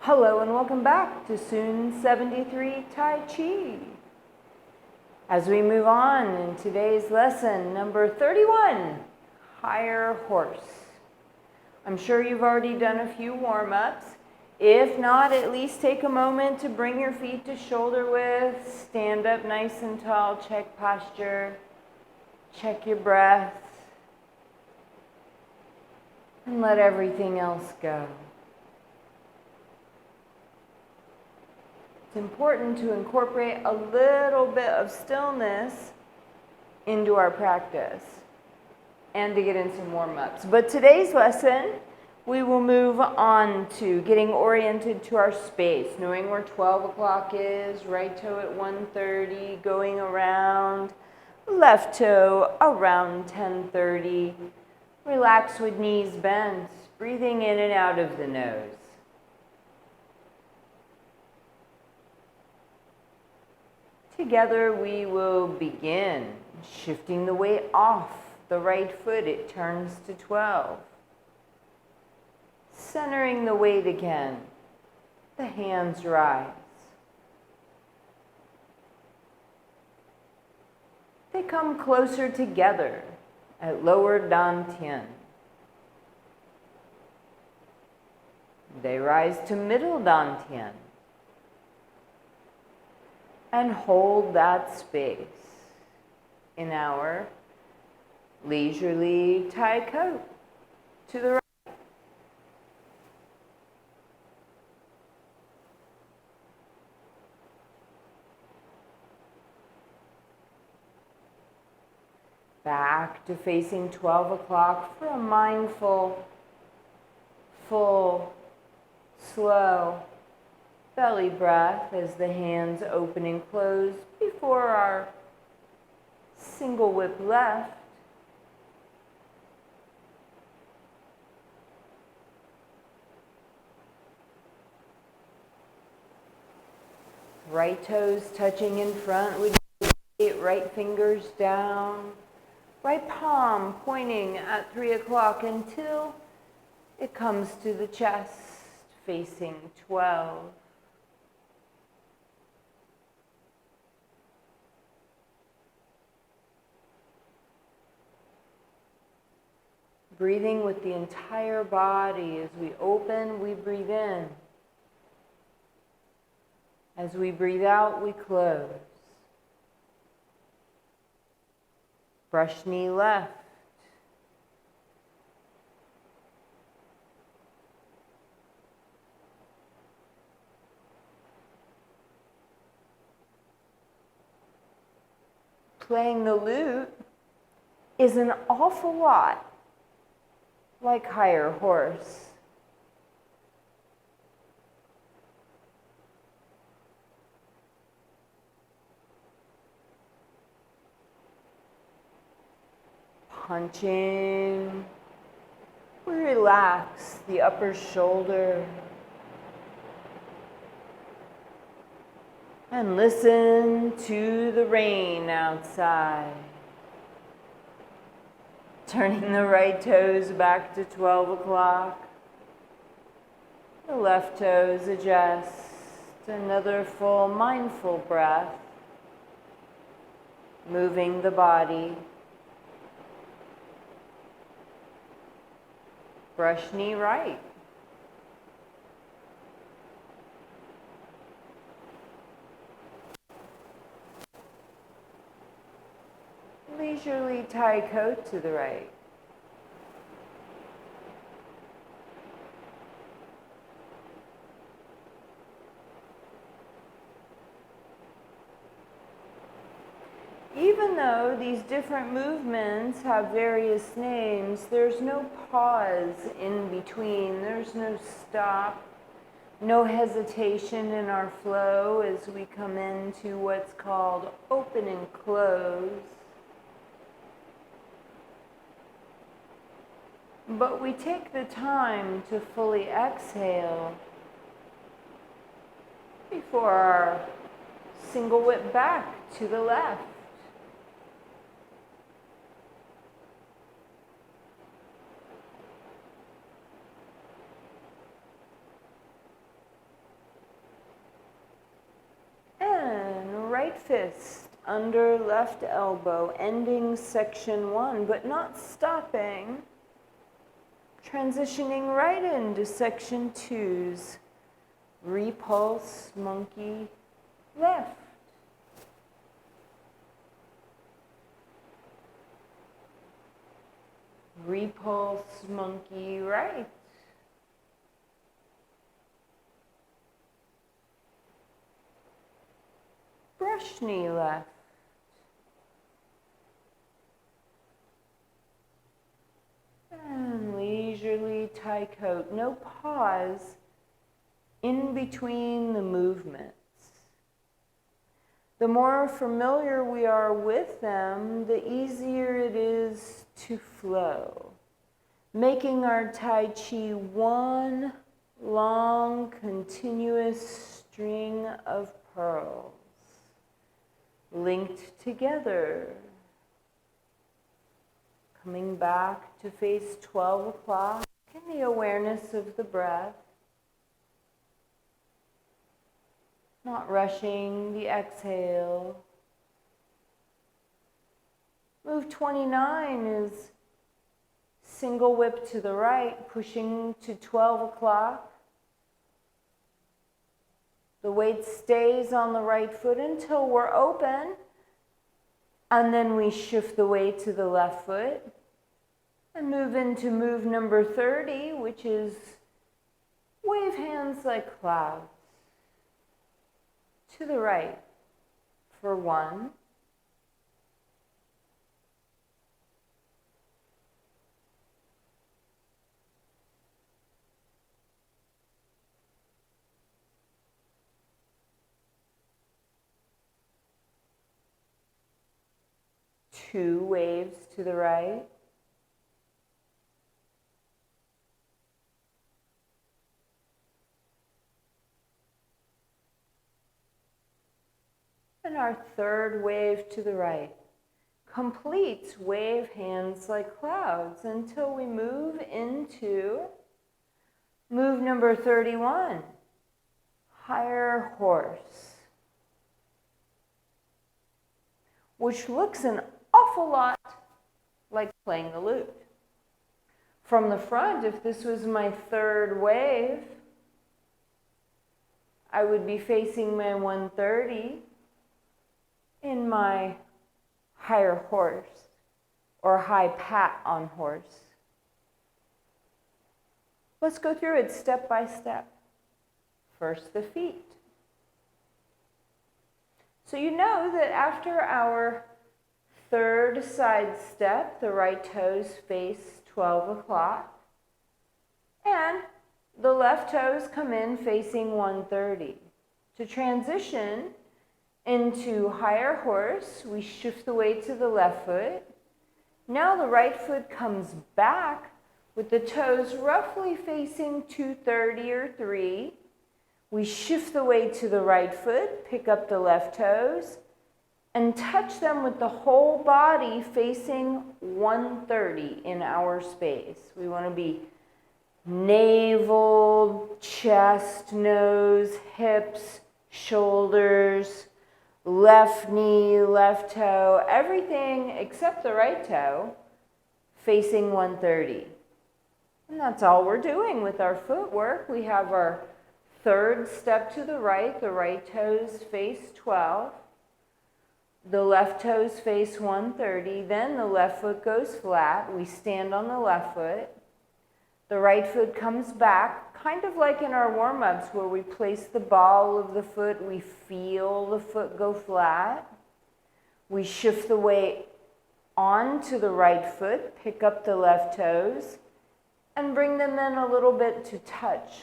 Hello and welcome back to Soon 73 Tai Chi. As we move on in today's lesson, number 31, Higher Horse. I'm sure you've already done a few warm-ups. If not, at least take a moment to bring your feet to shoulder width, stand up nice and tall, check posture, check your breath, and let everything else go. It's important to incorporate a little bit of stillness into our practice and to get in some warm-ups. But today's lesson, we will move on to getting oriented to our space, knowing where 12 o'clock is, right toe at 1:30, going around, left toe around 10:30. Relax with knees bent, breathing in and out of the nose. Together we will begin shifting the weight off the right foot. It turns to 12. Centering the weight again. The hands rise. They come closer together at lower dantian. They rise to middle dantian. And hold that space in our leisurely Tai Chi to the right. Back to facing 12 o'clock for a mindful, full, slow belly breath as the hands open and close before our single whip left. Right toes touching in front with right fingers down. Right palm pointing at 3 o'clock until it comes to the chest facing 12. Breathing with the entire body. As we open, we breathe in. As we breathe out, we close. Brush knee left. Playing the lute is an awful lot like Higher Horse. Punching. We relax the upper shoulder and listen to the rain outside. Turning the right toes back to 12 o'clock. The left toes adjust. Another full mindful breath. Moving the body. Brush knee right. Leisurely Tai Chi to the right. Even though these different movements have various names, there's no pause in between. There's no stop, no hesitation in our flow as we come into what's called open and close. But we take the time to fully exhale before our single whip back to the left. right fist under left elbow, ending section 1, but not stopping. Transitioning right into section 2's repulse monkey left. Repulse monkey right. Brush knee left. And leisurely tie coat. No pause in between the movements. The more familiar we are with them, the easier it is to flow, making our Tai Chi one long, continuous string of pearls, linked together. Coming back to face 12 o'clock in the awareness of the breath. Not rushing the exhale. Move 29 is single whip to the right, pushing to 12 o'clock. The weight stays on the right foot until we're open, and then we shift the weight to the left foot and move into move number 30, which is wave hands like clouds. To the right for 1, 2 waves to the right, and our 3rd wave to the right completes wave hands like clouds until we move into move number 31, higher horse, which looks an awful lot like playing the lute. From the front, if this was my 3rd wave, I would be facing my 130 in my higher horse or high pat on horse. Let's go through it step by step. First, the feet. So you know that after our 3rd side step, the right toes face 12 o'clock, and the left toes come in facing 130. To transition into higher horse, we shift the weight to the left foot. Now the right foot comes back with the toes roughly facing 230 or 3. We shift the weight to the right foot, pick up the left toes, and touch them with the whole body facing 130 in our space. We want to be navel, chest, nose, hips, shoulders, left knee, left toe, everything except the right toe facing 130. And that's all we're doing with our footwork. We have our 3rd step to the right toes face 12, the left toes face 130, then the left foot goes flat, we stand on the left foot, the right foot comes back, kind of like in our warm-ups where we place the ball of the foot, we feel the foot go flat, we shift the weight onto the right foot, pick up the left toes, and bring them in a little bit to touch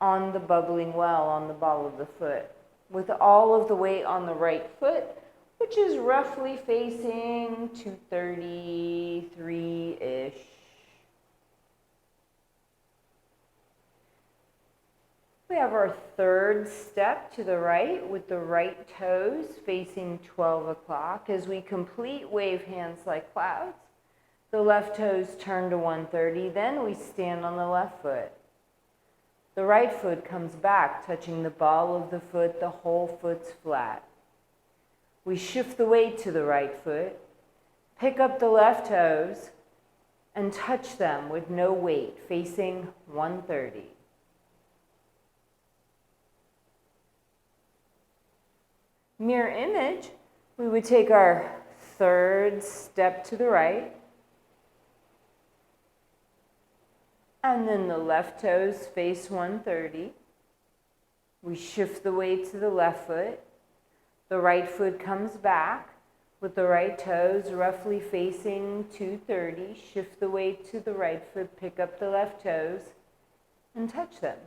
on the bubbling well on the ball of the foot, with all of the weight on the right foot, which is roughly facing 233-ish. We have our 3rd step to the right with the right toes facing 12 o'clock. As we complete wave hands like clouds, the left toes turn to 130, then we stand on the left foot. The right foot comes back, touching the ball of the foot, the whole foot's flat. We shift the weight to the right foot, pick up the left toes, and touch them with no weight, facing 130. Mirror image, we would take our third step to the right, and then the left toes face 130. We shift the weight to the left foot. The right foot comes back with the right toes roughly facing 230. Shift the weight to the right foot, pick up the left toes, and touch them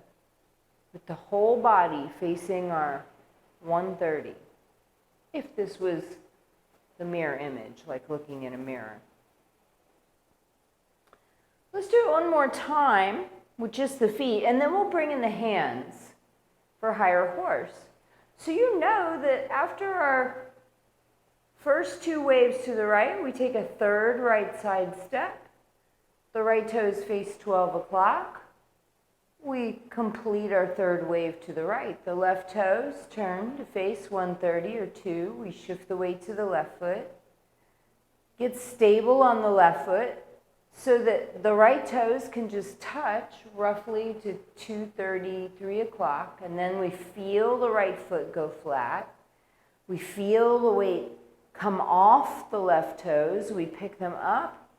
with the whole body facing our 130. If this was the mirror image, like looking in a mirror. Let's do it one more time with just the feet, and then we'll bring in the hands for higher horse. So you know that after our first two waves to the right, we take a third right side step. The right toes face 12 o'clock. We complete our third wave to the right. The left toes turn to face 130 or 2. We shift the weight to the left foot. Get stable on the left foot so that the right toes can just touch roughly to 2:30, 3 o'clock, and then we feel the right foot go flat. We feel the weight come off the left toes. We pick them up,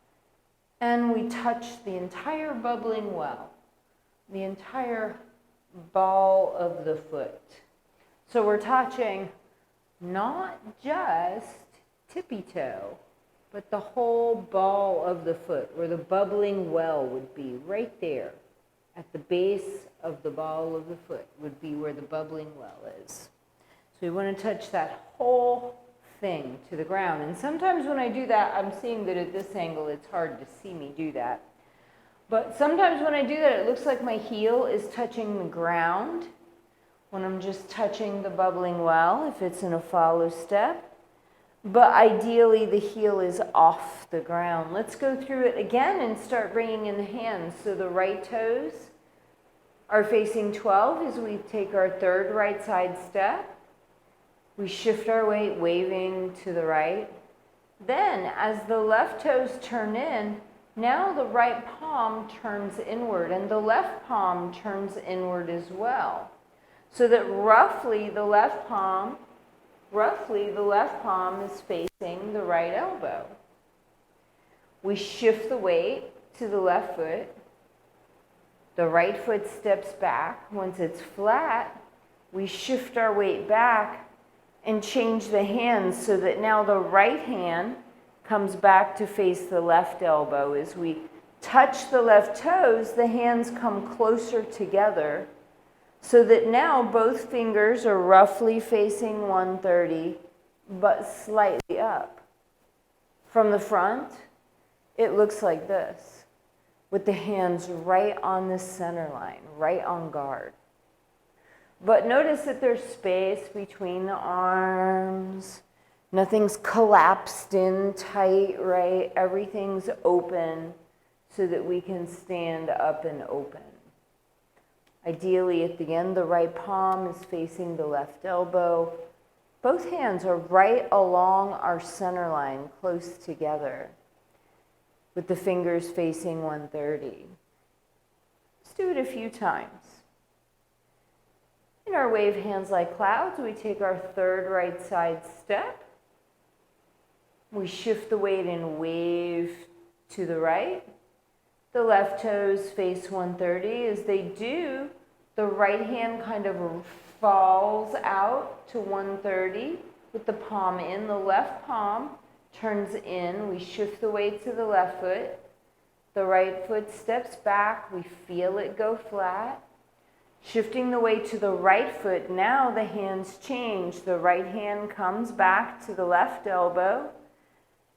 and we touch the entire bubbling well, the entire ball of the foot. So we're touching not just tippy toe, but the whole ball of the foot, where the bubbling well would be, right there at the base of the ball of the foot would be where the bubbling well is. So we want to touch that whole thing to the ground. And sometimes when I do that, I'm seeing that at this angle, it's hard to see me do that. But sometimes when I do that, it looks like my heel is touching the ground when I'm just touching the bubbling well, if it's in a follow step. But ideally, the heel is off the ground. Let's go through it again and start bringing in the hands. So the right toes are facing 12 as we take our third right side step. We shift our weight, waving to the right. Then, as the left toes turn in, now the right palm turns inward, and the left palm turns inward as well. So that roughly the left palm is facing the right elbow. We shift the weight to the left foot. The right foot steps back. Once it's flat, we shift our weight back and change the hands so that now the right hand comes back to face the left elbow. As we touch the left toes, the hands come closer together so that now both fingers are roughly facing 130, but slightly up. From the front, it looks like this, with the hands right on the center line, right on guard. But notice that there's space between the arms. Nothing's collapsed in tight, right? Everything's open so that we can stand up and open. Ideally, at the end, the right palm is facing the left elbow. Both hands are right along our center line, close together, with the fingers facing 130. Let's do it a few times. In our wave hands like clouds, we take our third right side step. We shift the weight and wave to the right. The left toes face 130. As they do, the right hand kind of falls out to 130 with the palm in. The left palm turns in. We shift the weight to the left foot. The right foot steps back. We feel it go flat. Shifting the weight to the right foot, now the hands change. The right hand comes back to the left elbow.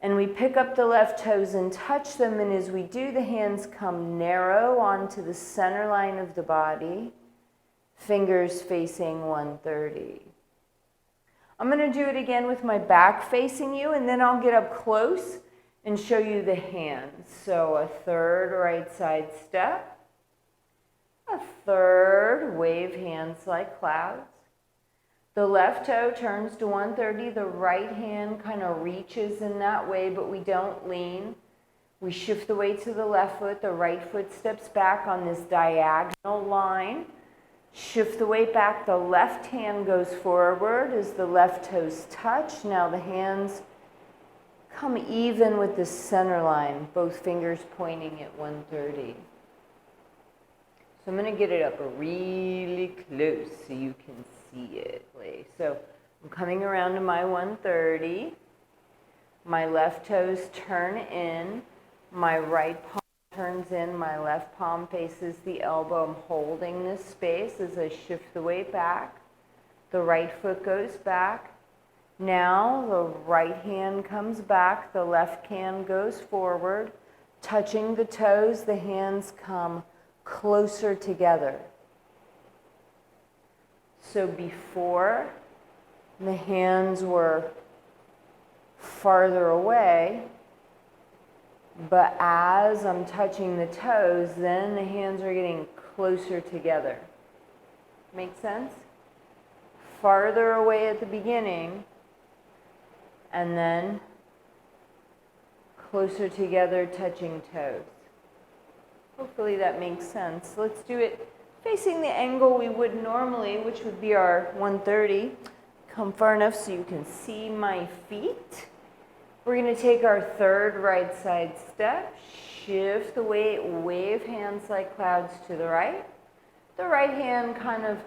And we pick up the left toes and touch them, and as we do, the hands come narrow onto the center line of the body, fingers facing 130. I'm going to do it again with my back facing you, and then I'll get up close and show you the hands. So a third right side step, a third wave hands like clouds. The left toe turns to 130. The right hand kind of reaches in that way, but we don't lean. We shift the weight to the left foot. The right foot steps back on this diagonal line. Shift the weight back. The left hand goes forward as the left toes touch. Now the hands come even with the center line, both fingers pointing at 130. So I'm going to get it up really close so you can see it. So I'm coming around to my 130. My left toes turn in. My right palm turns in. My left palm faces the elbow. I'm holding this space as I shift the weight back. The right foot goes back. Now the right hand comes back. The left hand goes forward. Touching the toes, the hands come closer together. So before, the hands were farther away, but as I'm touching the toes, then the hands are getting closer together. Make sense? Farther away at the beginning, and then closer together, touching toes. Hopefully that makes sense. Let's do it facing the angle we would normally, which would be our 130. Come far enough so you can see my feet. We're going to take our third right side step, shift the weight, wave hands like clouds to the right. The right hand kind of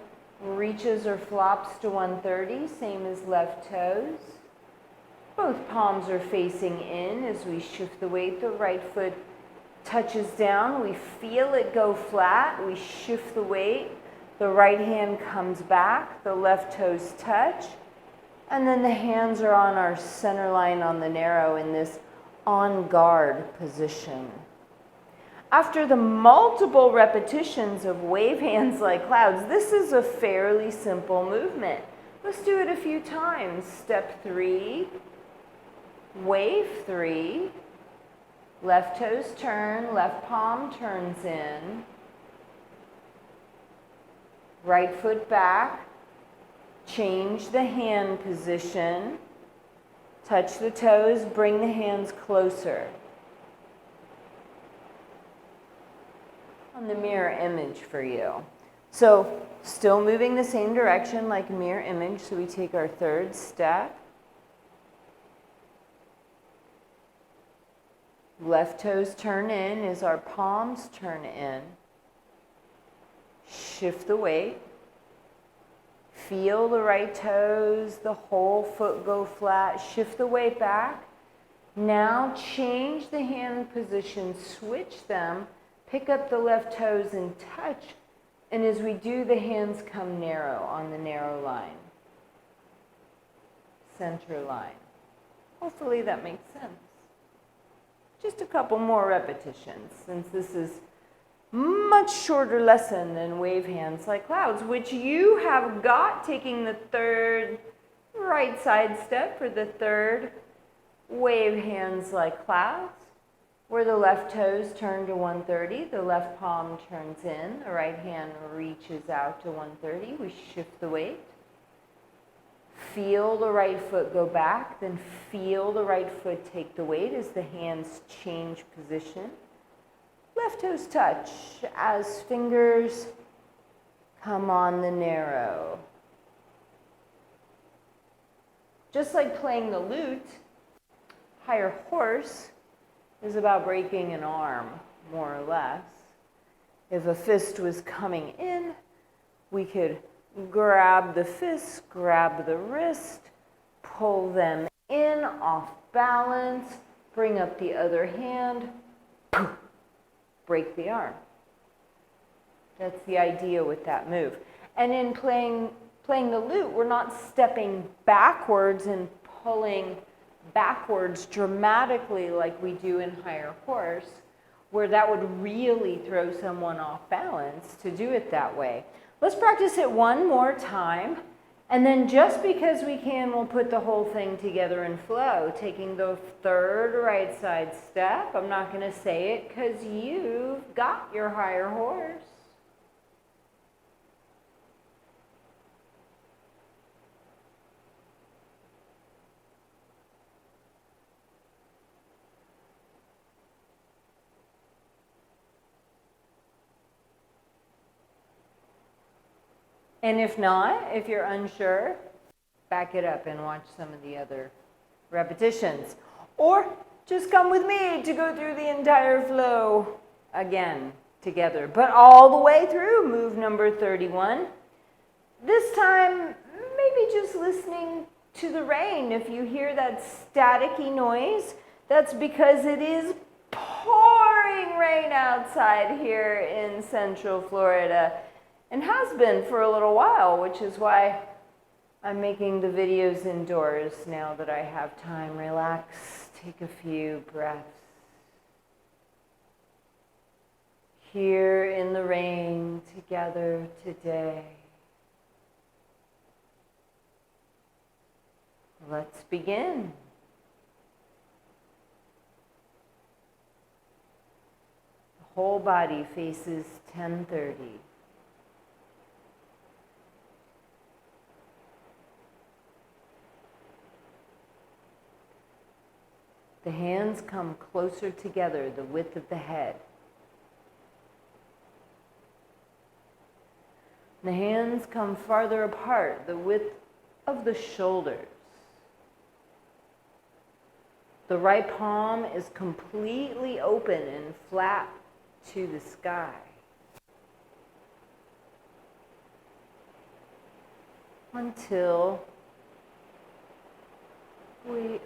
reaches or flops to 130, same as left toes. Both palms are facing in as we shift the weight. The right foot touches down. We feel it go flat. We shift the weight. The right hand comes back. The left toes touch. And then the hands are on our center line on the narrow in this on guard position. After the multiple repetitions of wave hands like clouds, this is a fairly simple movement. Let's do it a few times. Step 3, wave 3, left toes turn, left palm turns in, right foot back, change the hand position, touch the toes, bring the hands closer. On the mirror image for you. So still moving the same direction like a mirror image, so we take our third step. Left toes turn in as our palms turn in. Shift the weight. Feel the right toes, the whole foot go flat. Shift the weight back. Now change the hand position, switch them, pick up the left toes and touch. And as we do, the hands come narrow on the narrow line. Center line. Hopefully that makes sense. Just a couple more repetitions, since this is much shorter lesson than wave hands like clouds, which you have got taking the third right side step for the third wave hands like clouds, where the left toes turn to 130, the left palm turns in, the right hand reaches out to 130, we shift the weight. Feel the right foot go back, then feel the right foot take the weight as the hands change position. Left toes touch as fingers come on the narrow. Just like playing the lute, higher horse is about breaking an arm, more or less. If a fist was coming in, we could grab the fist, grab the wrist, pull them in, off balance, bring up the other hand, break the arm. That's the idea with that move. And in playing the lute, we're not stepping backwards and pulling backwards dramatically like we do in higher horse, where that would really throw someone off balance to do it that way. Let's practice it one more time, and then just because we can, we'll put the whole thing together in flow, taking the third right side step. I'm not going to say it because you've got your higher horse. And if not, if you're unsure, back it up and watch some of the other repetitions. Or just come with me to go through the entire flow again together. But all the way through move number 31. This time, maybe just listening to the rain. If you hear that staticky noise, that's because it is pouring rain outside here in Central Florida and has been for a little while, which is why I'm making the videos indoors now that I have time. Relax, take a few breaths. Here in the rain together today. Let's begin. The whole body faces 10:30. The hands come closer together, the width of the head. The hands come farther apart, the width of the shoulders. The right palm is completely open and flat to the sky. Until we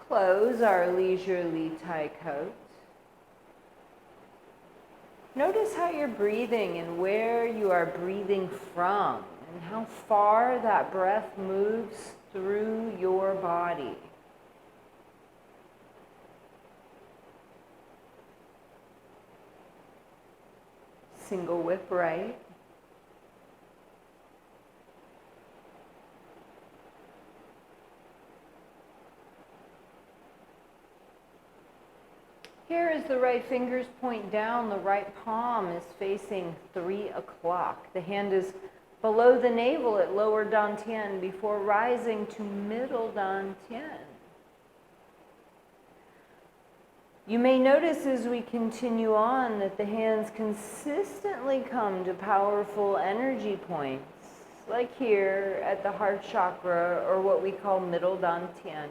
close our leisurely Tai coat. Notice how you're breathing and where you are breathing from and how far that breath moves through your body. Single whip right. Here as the right fingers point down, the right palm is facing 3 o'clock. The hand is below the navel at lower dantian before rising to middle dantian. You may notice as we continue on that the hands consistently come to powerful energy points, like here at the heart chakra or what we call middle dantian.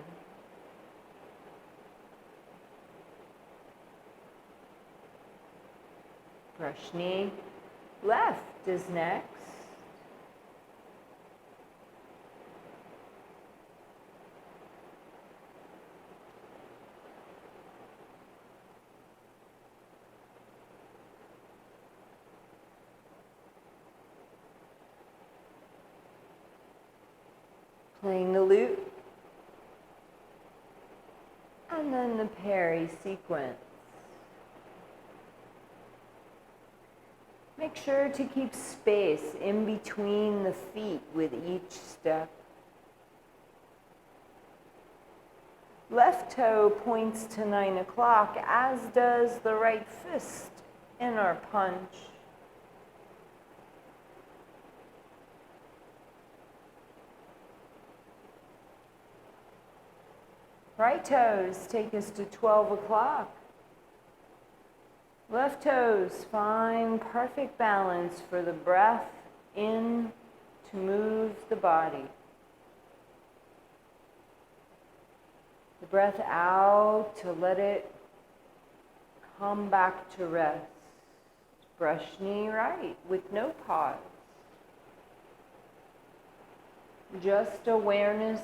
Brush knee left is next. Playing the lute. And then the Perry sequence. Make sure to keep space in between the feet with each step. Left toe points to 9 o'clock, as does the right fist in our punch. Right toes take us to 12 o'clock. Left toes find perfect balance for the breath in to move the body. The breath out to let it come back to rest. Brush knee right with no pause. Just awareness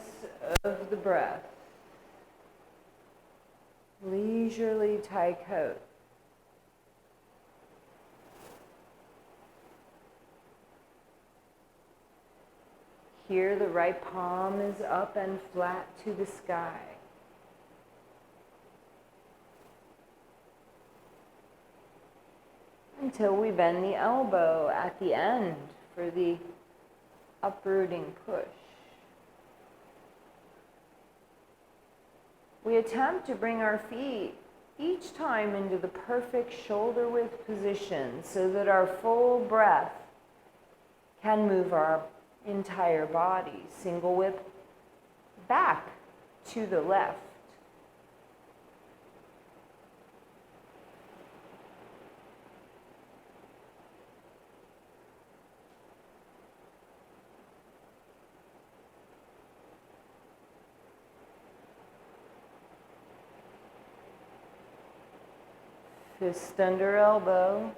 of the breath. Leisurely Tai coat. Here the right palm is up and flat to the sky. Until we bend the elbow at the end for the uprooting push. We attempt to bring our feet each time into the perfect shoulder width position so that our full breath can move our entire body. Single whip back to the left. Fist under elbow.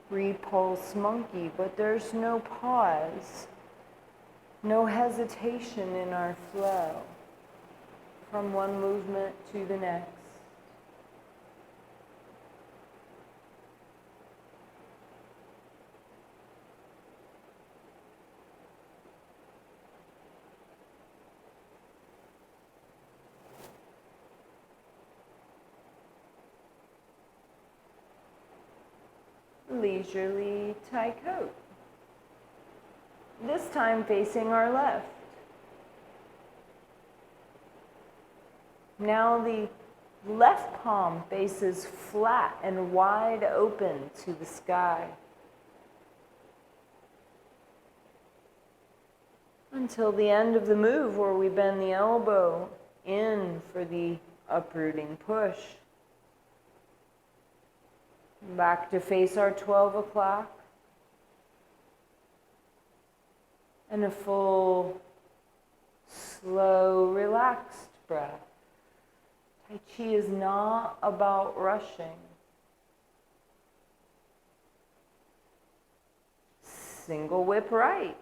Repulse monkey, but there's no pause, no hesitation in our flow from one movement to the next. Leisurely Tai coat. This time facing our left. Now the left palm faces flat and wide open to the sky. Until the end of the move where we bend the elbow in for the uprooting push. Back to face our 12 o'clock. And a full, slow, relaxed breath. Tai Chi is not about rushing. Single whip right.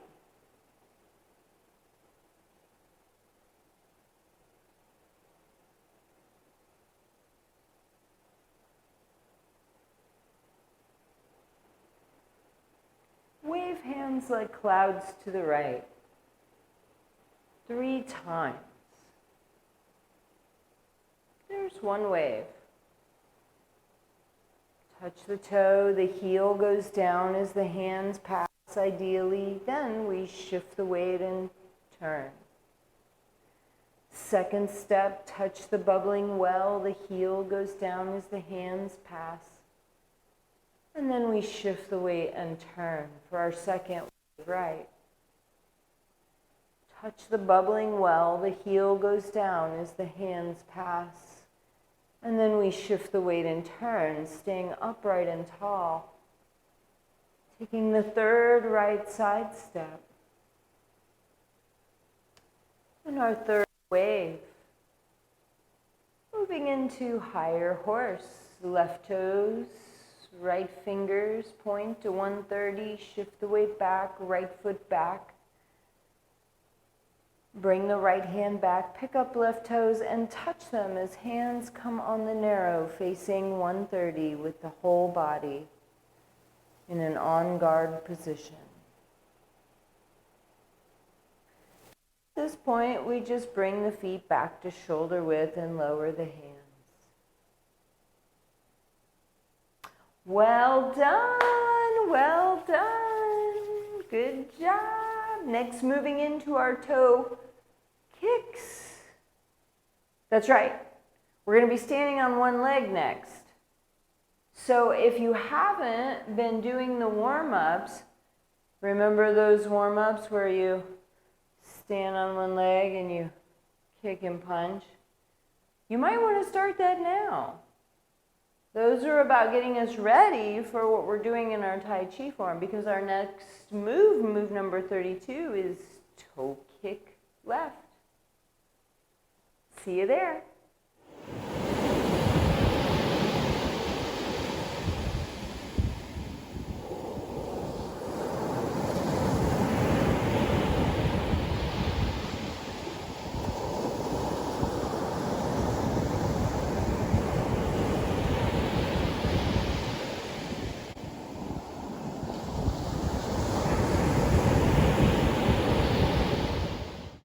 Wave hands like clouds to the right. 3 times. There's one wave. Touch the toe, the heel goes down as the hands pass ideally. Then we shift the weight and turn. Second step, touch the bubbling well, the heel goes down as the hands pass. And then we shift the weight and turn for our second wave right. Touch the bubbling well, the heel goes down as the hands pass. And then we shift the weight and turn, staying upright and tall. Taking the third right side step. And our third wave. Moving into higher horse, left toes. Right fingers point to 130, shift the weight back, right foot back. Bring the right hand back, pick up left toes and touch them as hands come on the narrow, facing 130 with the whole body in an on-guard position. At this point, we just bring the feet back to shoulder width and lower the hands. Well done, well done. Good job. Next, moving into our toe kicks. That's right. We're going to be standing on one leg next. So if you haven't been doing the warm-ups, remember those warm-ups where you stand on one leg and you kick and punch? You might want to start that now. Those are about getting us ready for what we're doing in our Tai Chi form, because our next move, move number 32, is toe kick left. See you there.